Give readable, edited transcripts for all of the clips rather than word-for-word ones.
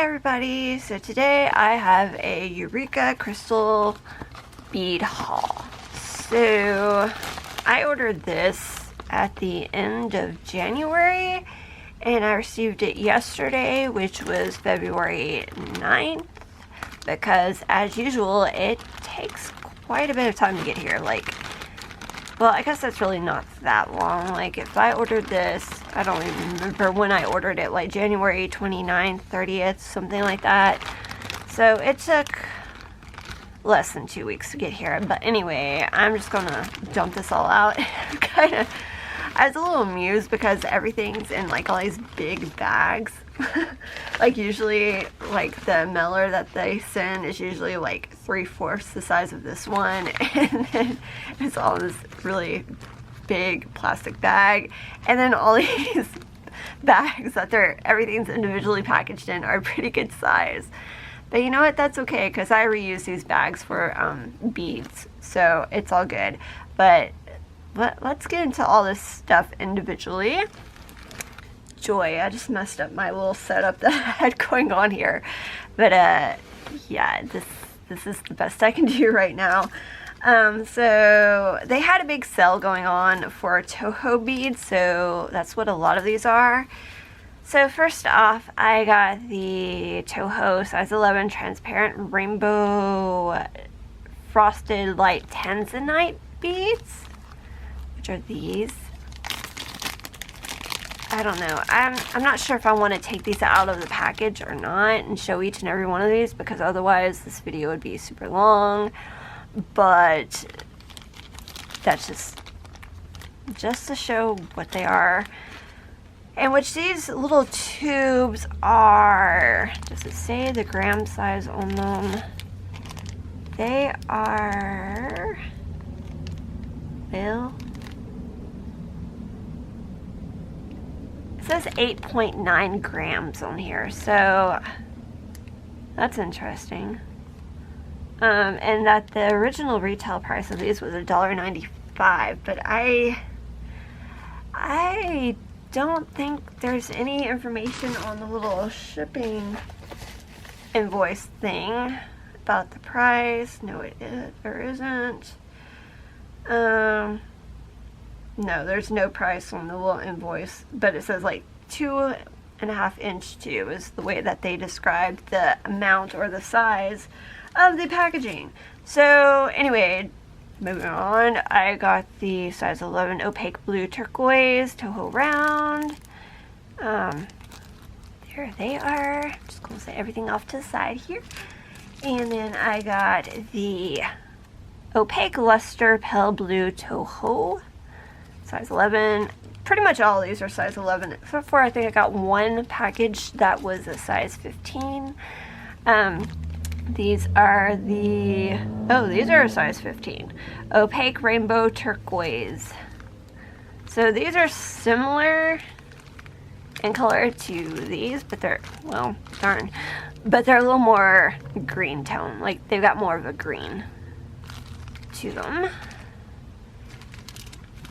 everybody, so today I have a Eureka Crystal Bead haul. So I ordered this at the end of January and I received it yesterday, which was February 9th, because as usual it takes quite a bit of time to get here. Well, I guess that's really not that long. Like, if I ordered this, I don't even remember when I ordered it, like January 29th, 30th, something like that. So it took less than 2 weeks to get here. But anyway, I'm just gonna dump this all out. I was a little amused because everything's in like all these big bags. Like usually, like the mailer that they send is usually like 3/4 the size of this one, and then it's all in this really big plastic bag, and then all these bags that everything's individually packaged in are pretty good size. But you know what, that's okay, because I reuse these bags for beads, so it's all good. But let's get into all this stuff individually. Joy, I just messed up my little setup that I had going on here, but yeah, this is the best I can do right now. So they had a big sale going on for Toho beads, so that's what a lot of these are. So first off, I got the Toho size 11 transparent rainbow frosted light tanzanite beads, which are these. I don't know. I'm not sure if I want to take these out of the package or not and show each and every one of these, because otherwise this video would be super long. But that's just to show what they are, and which these little tubes are. Does it say the gram size on them? They are, well, it says 8.9 grams on here, so that's interesting. And that the original retail price of these was $1.95, but I don't think there's any information on the little shipping invoice thing about the price. No, there isn't. No, there's no price on the little invoice, but it says like 2.5 inch tube is the way that they described the amount or the size of the packaging. So anyway, moving on, I got the size 11 opaque blue turquoise Toho round. There they are. I'm just gonna set everything off to the side here. And then I got the opaque luster pale blue Toho size 11. Pretty much all of these are size 11, except for I think I got one package that was a size 15. These are these are a size 15. Opaque rainbow turquoise. So these are similar in color to these, but they're, well, darn, but they're a little more green tone. Like, they've got more of a green to them.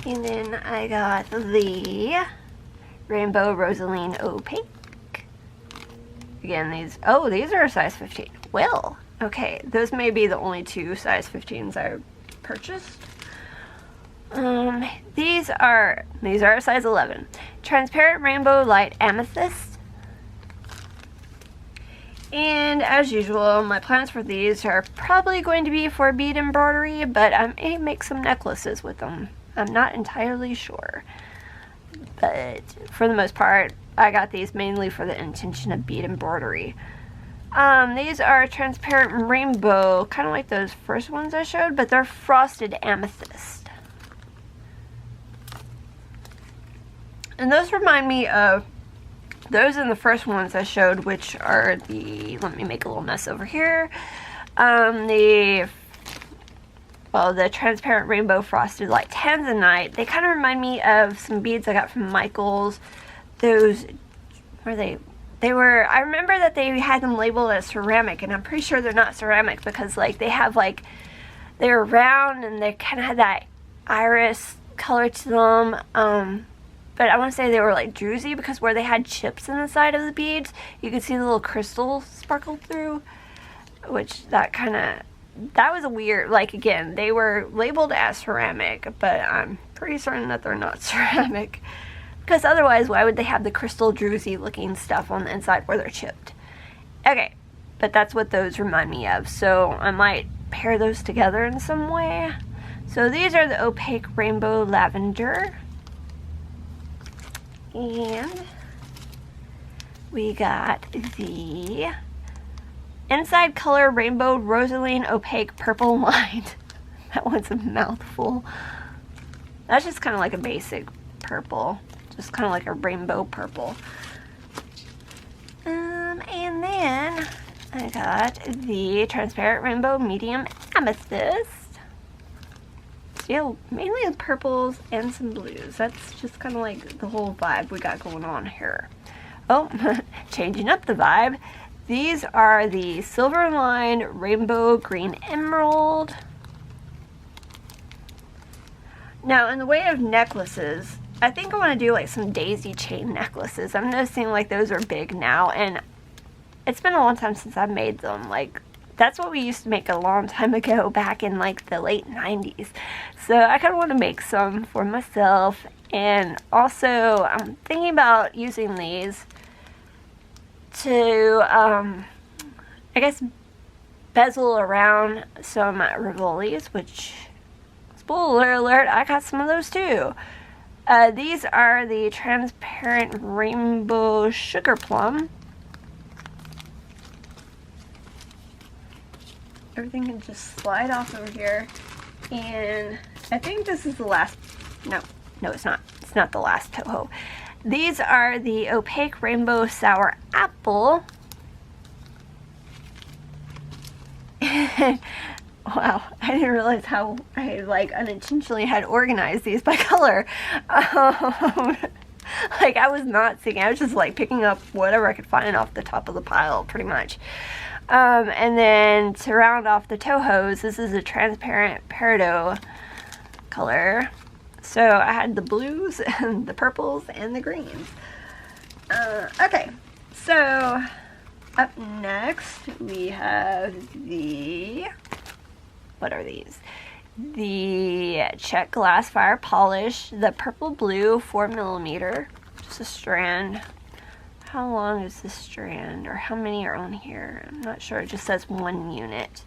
And then I got the rainbow rosaline opaque. Again, these are a size 15. Well, okay, those may be the only two size 15s I purchased. These are a size 11. Transparent rainbow light amethyst. And as usual, my plans for these are probably going to be for bead embroidery, but I may make some necklaces with them. I'm not entirely sure. But for the most part, I got these mainly for the intention of bead embroidery. These are transparent rainbow, kind of like those first ones I showed, but they're frosted amethyst. And those remind me of those in the first ones I showed, which are the, let me make a little mess over here, the transparent rainbow frosted light tanzanite. They kind of remind me of some beads I got from Michael's. Those, they were, I remember that they had them labeled as ceramic, and I'm pretty sure they're not ceramic because, like, they have, like, they're round and they kind of had that iris color to them. but I want to say they were like druzy because where they had chips in the side of the beads, you could see the little crystals sparkle through, which that was a weird, like, again, they were labeled as ceramic, but I'm pretty certain that they're not ceramic, because otherwise why would they have the crystal druzy looking stuff on the inside where they're chipped? Okay, but that's what those remind me of, so I might pair those together in some way. So these are the opaque rainbow lavender, and we got the inside color rainbow rosaline opaque purple lined. That one's a mouthful. That's just kind of like a basic purple, just kind of like a rainbow purple. And then I got the transparent rainbow medium amethyst. Yeah, mainly the purples and some blues. That's just kind of like the whole vibe we got going on here. Oh, changing up the vibe. These are the silver line rainbow green emerald. Now, in the way of necklaces, I think I want to do like some daisy chain necklaces. I'm noticing like those are big now, and it's been a long time since I've made them. Like, that's what we used to make a long time ago, back in like the late 90s. So I kind of want to make some for myself, and also I'm thinking about using these to, I guess, bezel around some Rivolis, which, spoiler alert, I got some of those too. These are the transparent rainbow sugar plum. Everything can just slide off over here, and I think this is the last, no it's not. It's not the last Toho. These are the opaque rainbow sour apple. Wow, I didn't realize how I like unintentionally had organized these by color. Like, I was not seeing, I was just like picking up whatever I could find off the top of the pile, pretty much. And then to round off the Tohos, this is a transparent peridot color. So I had the blues and the purples and the greens. Okay, so up next we have the, what are these? The check glass fire polish, the purple blue 4mm, just a strand. How long is this strand, or how many are on here? I'm not sure. It just says 1 unit.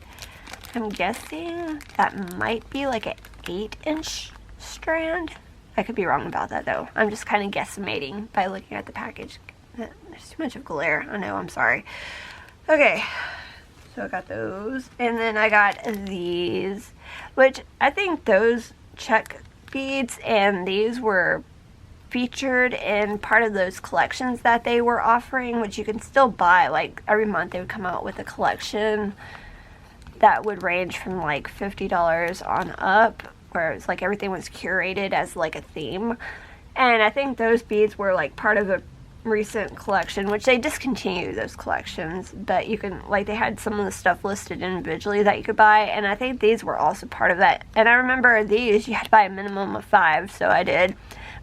I'm guessing that might be like an 8-inch strand. I could be wrong about that though. I'm just kind of guesstimating by looking at the package. There's too much of glare. I know, I'm sorry. Okay, so I got those. And then I got these, which I think those check beads and these were featured in part of those collections that they were offering, which you can still buy. Like, every month they would come out with a collection that would range from like $50 on up, where it's like everything was curated as like a theme. And I think those beads were like part of a recent collection, which they discontinued those collections, but you can, like, they had some of the stuff listed individually that you could buy, and I think these were also part of that. And I remember these, you had to buy a minimum of 5, so I did.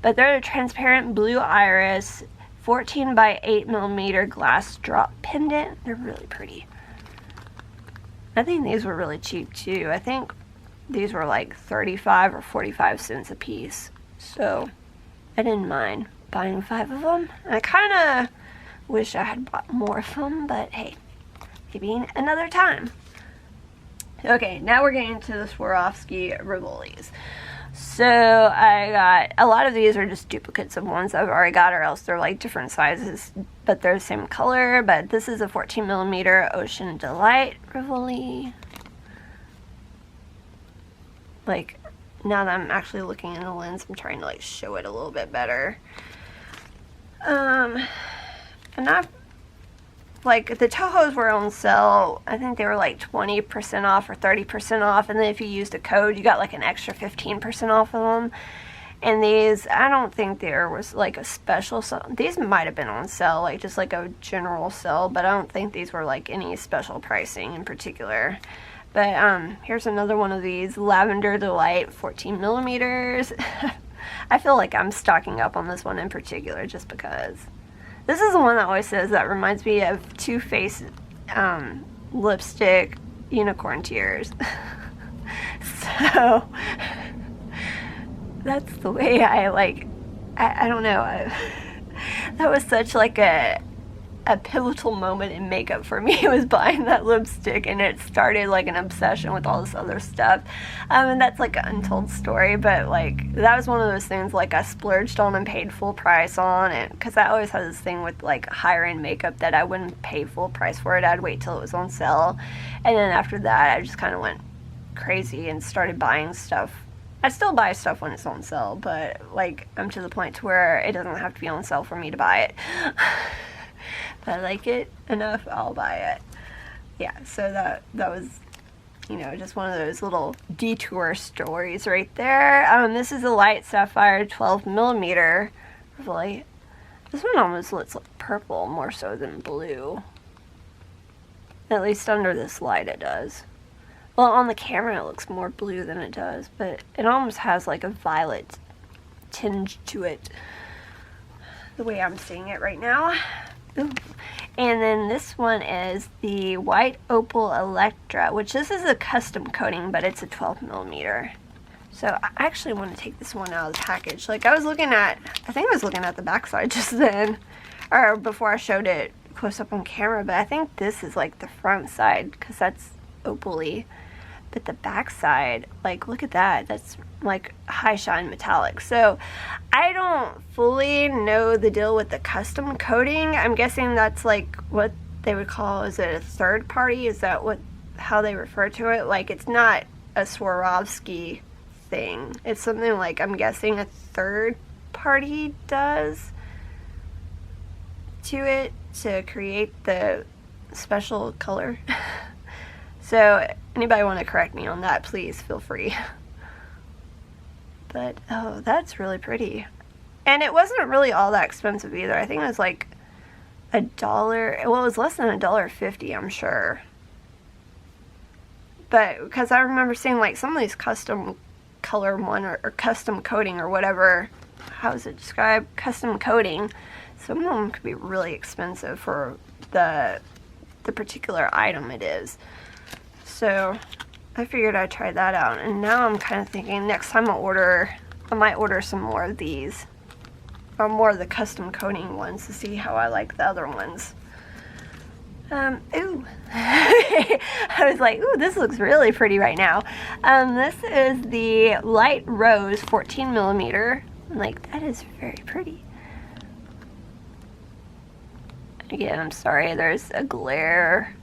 But they're a transparent blue iris 14 by 8mm glass drop pendant. They're really pretty. I think these were really cheap too. I think these were like 35 or 45 cents a piece, so I didn't mind buying 5 of them. I kind of wish I had bought more of them, but hey, maybe another time. Okay, now we're getting to the Swarovski Rivolis. So I got, a lot of these are just duplicates of ones I've already got, or else they're like different sizes, but they're the same color. But this is a 14mm Ocean Delight Rivoli. Like, now that I'm actually looking in the lens, I'm trying to like show it a little bit better. And I've, like, the Tohos were on sale. I think they were like 20% off or 30% off, and then if you used a code, you got like an extra 15% off of them. And these, I don't think there was like a special sale. These might have been on sale, like just like a general sale, but I don't think these were like any special pricing in particular. But here's another one of these, Lavender Delight 14mm. I feel like I'm stocking up on this one in particular just because. This is the one that always says that reminds me of Too Faced lipstick unicorn tears. So that's the way I like, I don't know, that was such like a pivotal moment in makeup for me. It was buying that lipstick, and it started like an obsession with all this other stuff, and that's like an untold story, but like that was one of those things like I splurged on and paid full price on, and because I always had this thing with like higher end makeup that I wouldn't pay full price for it. I'd wait till it was on sale, and then after that I just kind of went crazy and started buying stuff. I still buy stuff when it's on sale, but like I'm to the point to where it doesn't have to be on sale for me to buy it. If I like it enough, I'll buy it. Yeah, so that was, you know, just one of those little detour stories right there. This is a light sapphire 12 millimeter. Really, this one almost looks like purple more so than blue. At least under this light it does. Well, on the camera it looks more blue than it does, but it almost has like a violet tinge to it, the way I'm seeing it right now. Ooh. And then this one is the White Opal Electra, which this is a custom coating, but it's a 12 millimeter. So I actually want to take this one out of the package. Like I think I was looking at the back side just then, or before I showed it close up on camera, but I think this is like the front side because that's opal-y. But the back side, like look at that, that's like high shine metallic. So I don't fully know the deal with the custom coating. I'm guessing that's like what they would call, is it a third party? Is that how they refer to it? Like it's not a Swarovski thing. It's something like, I'm guessing a third party does to it to create the special color. So anybody want to correct me on that, please feel free. But oh, that's really pretty. And it wasn't really all that expensive either. I think it was like $1. Well, it was less than $1.50, I'm sure. But because I remember seeing like some of these custom color one or custom coating or whatever, how is it described? Custom coating. Some of them could be really expensive for the particular item it is. So I figured I'd try that out, and now I'm kind of thinking next time I might order some more of these, or more of the custom coating ones to see how I like the other ones. Ooh. I was like, ooh, this looks really pretty right now. This is the Light Rose 14 millimeter. Like, that is very pretty. Again, I'm sorry, there's a glare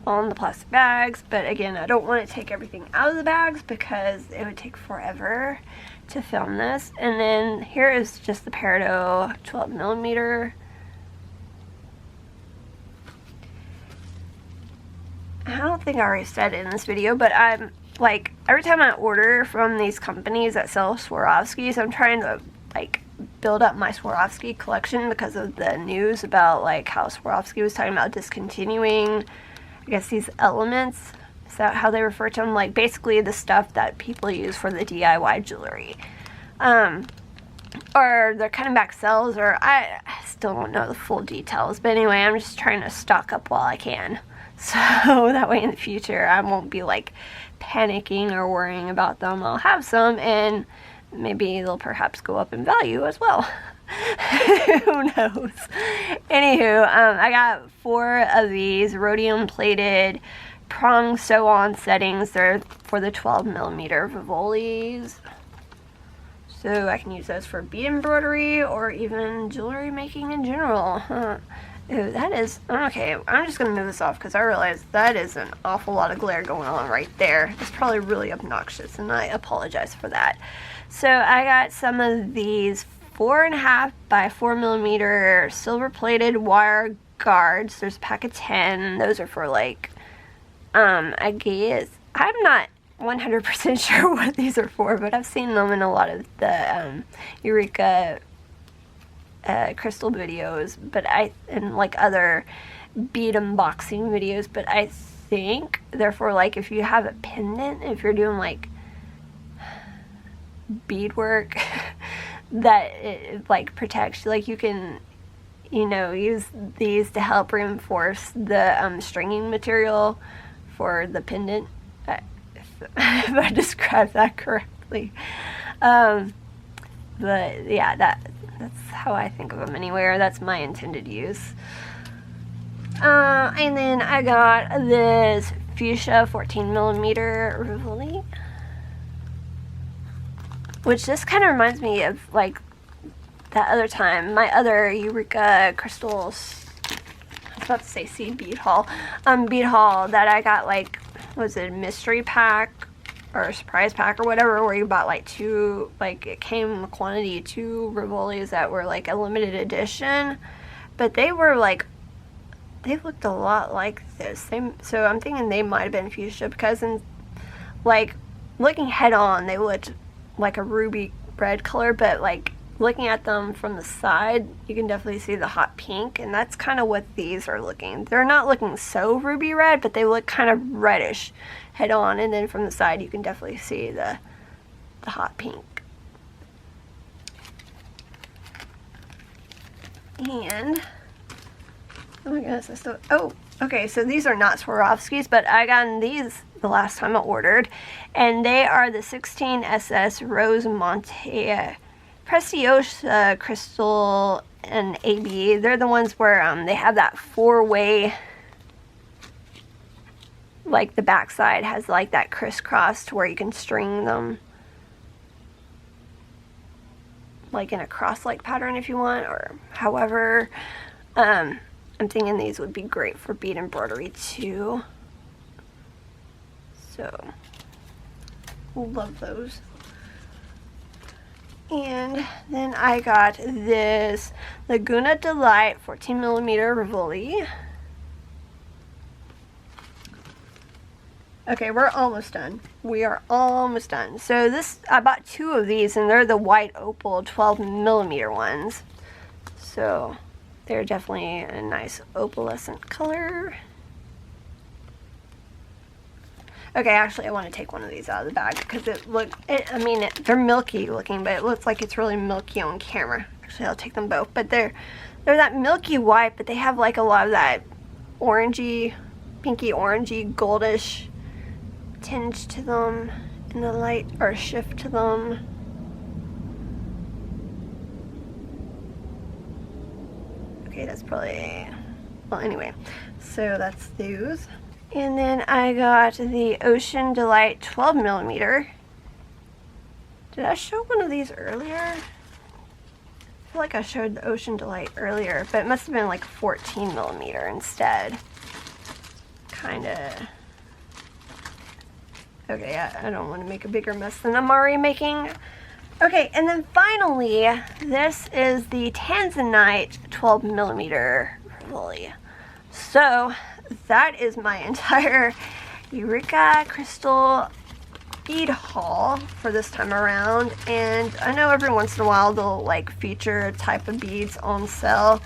on the plastic bags, but again, I don't want to take everything out of the bags because it would take forever to film this. And then here is just the peridot 12 millimeter. I don't think I already said it in this video, but I'm like, every time I order from these companies that sell Swarovskis, I'm trying to like build up my Swarovski collection because of the news about like how Swarovski was talking about discontinuing, I guess, these elements. Is that how they refer to them? Like basically the stuff that people use for the DIY jewelry. Or they're cutting back sales, or I still don't know the full details. But anyway, I'm just trying to stock up while I can. So that way in the future I won't be like panicking or worrying about them. I'll have some and maybe they'll perhaps go up in value as well. Who knows? Anywho, I got 4 of these rhodium plated prong sew-on settings. They're for the 12 millimeter Rivolis. So I can use those for bead embroidery or even jewelry making in general. Ooh, that is, okay, I'm just going to move this off because I realize that is an awful lot of glare going on right there. It's probably really obnoxious and I apologize for that. So I got some of these 4.5 by 4 millimeter silver plated wire guards. There's a pack of 10. Those are for like, I guess, I'm not 100% sure what these are for, but I've seen them in a lot of the Eureka Crystal videos, but and like other bead unboxing videos, but I think they're for like if you have a pendant, if you're doing like beadwork, that it like protects. Like you can, you know, use these to help reinforce the stringing material for the pendant, if I described that correctly. But yeah, that's how I think of them anyway, or that's my intended use. And then I got this fuchsia 14mm Rivoli, which this kind of reminds me of like that other time, my other Eureka Crystals, I was about to say seed bead haul, that I got, like, was it a mystery pack or a surprise pack or whatever, where you bought like two, like it came in quantity 2 Rivolis that were like a limited edition, but they were like, they looked a lot like this. So I'm thinking they might have been fuchsia, because in like looking head on they looked like a ruby red color, but like looking at them from the side you can definitely see the hot pink, and that's kind of what these are looking. They're not looking so ruby red, but they look kind of reddish head on, and then from the side you can definitely see the hot pink. And oh my goodness, I still, oh, okay, so these are not Swarovskis, but I got these the last time I ordered, and they are the 16SS Rosemonte Preciosa Crystal and AB. They're the ones where they have that 4-way, like the backside has like that crisscross to where you can string them like in a cross-like pattern if you want, or however. I'm thinking these would be great for bead embroidery too. So, love those. And then I got this Laguna Delight 14mm Rivoli. Okay, we're almost done. We are almost done. So this, I bought 2 of these, and they're the white opal 12mm ones. So they're definitely a nice opalescent color. Okay, actually I want to take one of these out of the bag because I mean, they're milky looking, but it looks like it's really milky on camera. Actually, I'll take them both, but they're that milky white, but they have like a lot of that orangey, pinky orangey, goldish tinge to them in the light, or shift to them. Okay, that's probably, well, anyway, so that's those. And then I got the Ocean Delight 12mm. Did I show one of these earlier? I feel like I showed the Ocean Delight earlier, but it must have been like 14mm instead. Kinda. Okay, I don't want to make a bigger mess than I'm already making. Okay, and then finally, this is the Tanzanite 12mm Rivoli. So that is my entire Eureka Crystal bead haul for this time around, and I know every once in a while they'll like feature a type of beads on sale.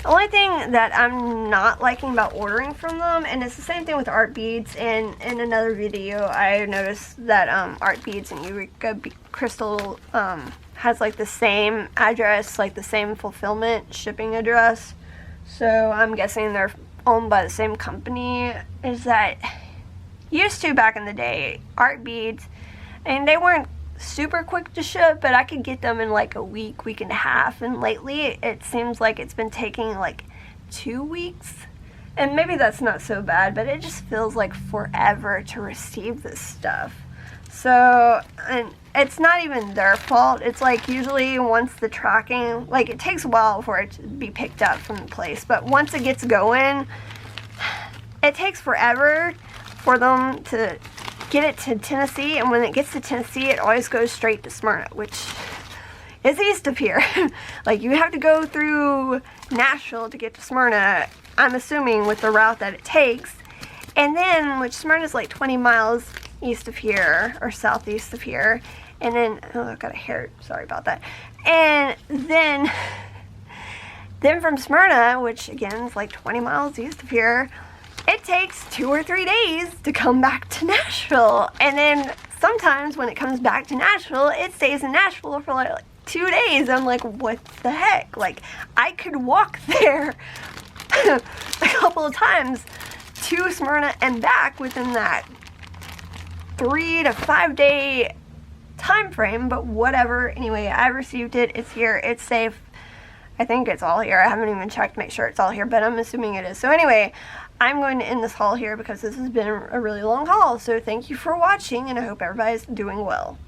The only thing that I'm not liking about ordering from them, and it's the same thing with art beads, and in another video I noticed that art beads and Eureka Crystal has like the same address, like the same fulfillment shipping address, so I'm guessing they're owned by the same company. Is that used to back in the day, art beads, and they weren't super quick to ship, but I could get them in like a week, week and a half, and lately it seems like it's been taking like 2 weeks, and maybe that's not so bad, but it just feels like forever to receive this stuff. So, and it's not even their fault. It's like usually once the tracking, like it takes a while for it to be picked up from the place, but once it gets going, it takes forever for them to get it to Tennessee, and when it gets to Tennessee it always goes straight to Smyrna, which is east of here. Like you have to go through Nashville to get to Smyrna, I'm assuming, with the route that it takes, and then, which Smyrna is like 20 miles east of here, or southeast of here, and then, oh, I've got a hair, sorry about that, and then from Smyrna, which again is like 20 miles east of here, it takes 2 or 3 days to come back to Nashville, and then sometimes when it comes back to Nashville, it stays in Nashville for 2 days. I'm like, what the heck? Like, I could walk there a couple of times to Smyrna and back within that 3 to 5 day time frame, but whatever. Anyway, I received it. It's here. It's safe. I think it's all here. I haven't even checked to make sure it's all here, but I'm assuming it is. So anyway, I'm going to end this haul here because this has been a really long haul. So thank you for watching, and I hope everybody's doing well.